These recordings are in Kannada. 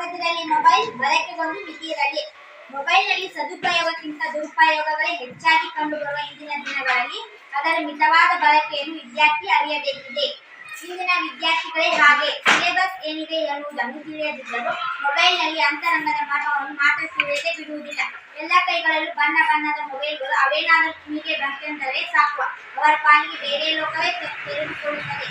ಹಾಗಾದರೆ ಮೊಬೈಲ್ ಬಳಕೆಗೊಂದು ಮಿತಿ ಇರಲಿ. ಮೊಬೈಲ್ನಲ್ಲಿ ಸದುಪಯೋಗಕ್ಕಿಂತ ದುರುಪಯೋಗಗಳೇ ಹೆಚ್ಚಾಗಿ ಕಂಡುಬರುವ ಇಂದಿನ ದಿನಗಳಲ್ಲಿ ಅದರ ಮಿತವಾದ ಬಳಕೆಯನ್ನು ವಿದ್ಯಾರ್ಥಿ ಅರಿಯಬೇಕಿದೆ. ಇಂದಿನ ವಿದ್ಯಾರ್ಥಿಗಳೇ ಹಾಗೆ ಸಿಲೆಬಸ್ ಏನಿದೆ ಎನ್ನುವುದನ್ನು ತಿಳಿಯದಿದ್ದರೂ ಮೊಬೈಲ್ನಲ್ಲಿ ಅಂತರಂಗದ ಮಠವನ್ನು ಮಾತ್ರ ತಿಳಿಯದೆ ಬಿಡುವುದಿಲ್ಲ. ಎಲ್ಲ ಕೈಗಳಲ್ಲೂ ಬಣ್ಣ ಬಣ್ಣದ ಮೊಬೈಲ್ಗಳು. ಅವೇನಾದರೂ ಕಿವಿಗೆ ಬಂತೆಂದರೆ ಸಾಕು, ಅವರ ಪಾಲಿಗೆ ಬೇರೆ ಲೋಕವೇ ತೆರೆದುಕೊಳ್ಳುತ್ತದೆ.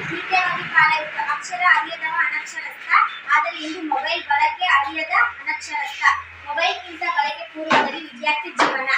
ನಿತ್ಯವಾಗಿ ಕಾಲವಿತ್ತು ಅಕ್ಷರ ಅರಿಯದವ ಅನಕ್ಷರಸ್ಥ. ಆದರೆ ಇಂದು ಮೊಬೈಲ್ ಬಳಕೆ ಅರಿಯದ ಅನಕ್ಷರಸ್ಥ. ಮೊಬೈಲ್ಗಿಂತ ಬಳಕೆ ಪೂರ್ವದಲ್ಲಿ ವಿದ್ಯಾರ್ಥಿ ಜೀವನ.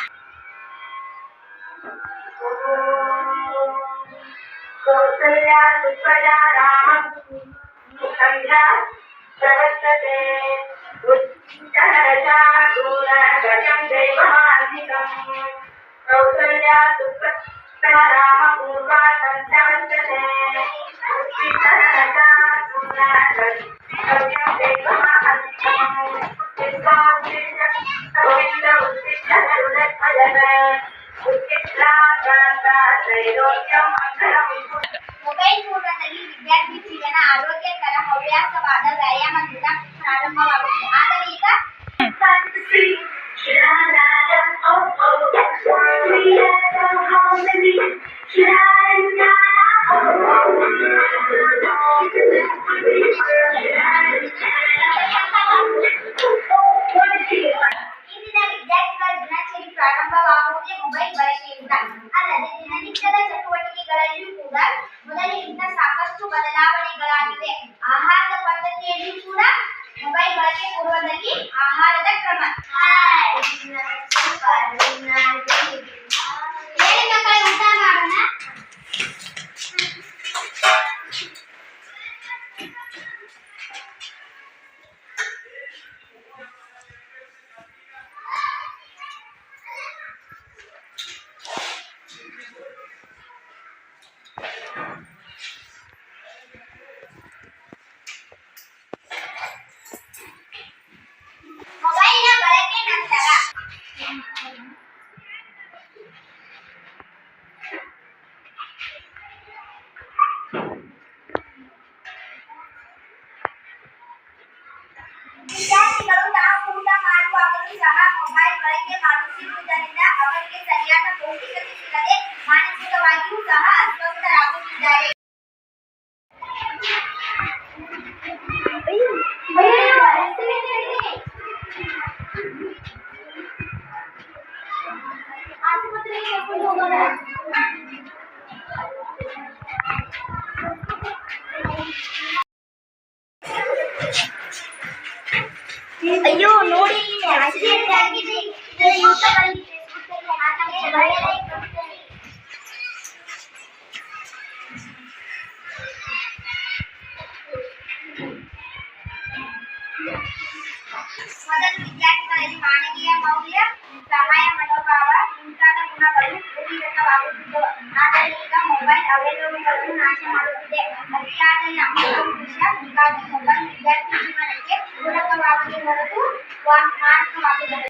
ಮೊಬೈಲ್ ಪೂರ್ವದಲ್ಲಿ ವಿದ್ಯಾರ್ಥಿ ಜೀವನ ಆರೋಗ್ಯಕರ ಹವ್ಯಾಸವಾದ ವ್ಯಾಯಾಮದಿಂದ ಪ್ರಾರಂಭವಾಗುತ್ತದೆ. ಆದರೆ ಈಗ ಇಂದಿನ ವಿದ್ಯಾರ್ಥಿಗಳ ದಿನಚರಿ ಪ್ರಾರಂಭವಾಗುವುದೇ ಮೊಬೈಲ್ ಬಳಕೆಯಿಂದ. ಅಲ್ಲದೆ ದಿನನಿತ್ಯದ ಚಟುವಟಿಕೆಗಳಲ್ಲಿಯೂ ಕೂಡ ಮೊದಲಿಗಿಂತ ಸಾಕಷ್ಟು ಬದಲಾವಣೆಗಳಾಗಿವೆ. ಆಹಾರದ ಪದ್ಧತಿಯಲ್ಲಿಯೂ ಕೂಡ ಮೊಬೈಲ್ ಬಳಕೆ ಪೂರ್ವದಲ್ಲಿ ಆಹಾರದ ಕ್ರಮ. ಹೇಳಿ ಮಕ್ಕಳೇ, ಊಟ ಮಾಡೋಣ. ಮೊಬೈಲ್ನ ಬಳಕೆ ನಂತರ ವಿದ್ಯಾರ್ಥಿಗಳು ತಾವು ಊಟ ಮಾಡುವಾಗಲೂ ಸಹ ಮೊಬೈಲ್ ಬಳಕೆ ಮಾಡುತ್ತಿರುವುದರಿಂದ ಅವರಿಗೆ ಸರಿಯಾದ ಪೌಷ್ಟಿಕತೆ ಸಿಗದೆ ಮಾನಸಿಕವಾಗಿಯೂ ಸಹ ಅಸ್ವಸ್ಥರಾಗುತ್ತಿದ್ದಾರೆ. ಅಯ್ಯೋ ನೋಡಿ, ಆಕ್ಸಿಡೆಂಟ್ ಆಗಿದೆ. ಮೊದಲು ವಿದ್ಯಾರ್ಥಿಗಳಲ್ಲಿ ಮಾನವೀಯ ಮೌಲ್ಯ, ಸಹಾಯ ಮನೋಭಾವ ಮುಂತಾದ ಗುಣಗಳು ರೂಢಿಗತವಾಗುತ್ತಿದ್ದವು. ಆದರೆ ಈಗ ಮೊಬೈಲ್ ಅವೆಲ್ಲವುಗಳನ್ನು ನಾಶ ಮಾಡುತ್ತಿದೆ. ಅತಿಯಾದ ಅಮೂಲ್ಯ ವಿಷ. ಹೀಗಾಗಿ ಮೊಬೈಲ್ ವಿದ್ಯಾರ್ಥಿ ಜೀವನಕ್ಕೆ ಪೂರಕವಾಗದೆ ಹೊರತು ಮಾರಕವಾಗಬಹುದು.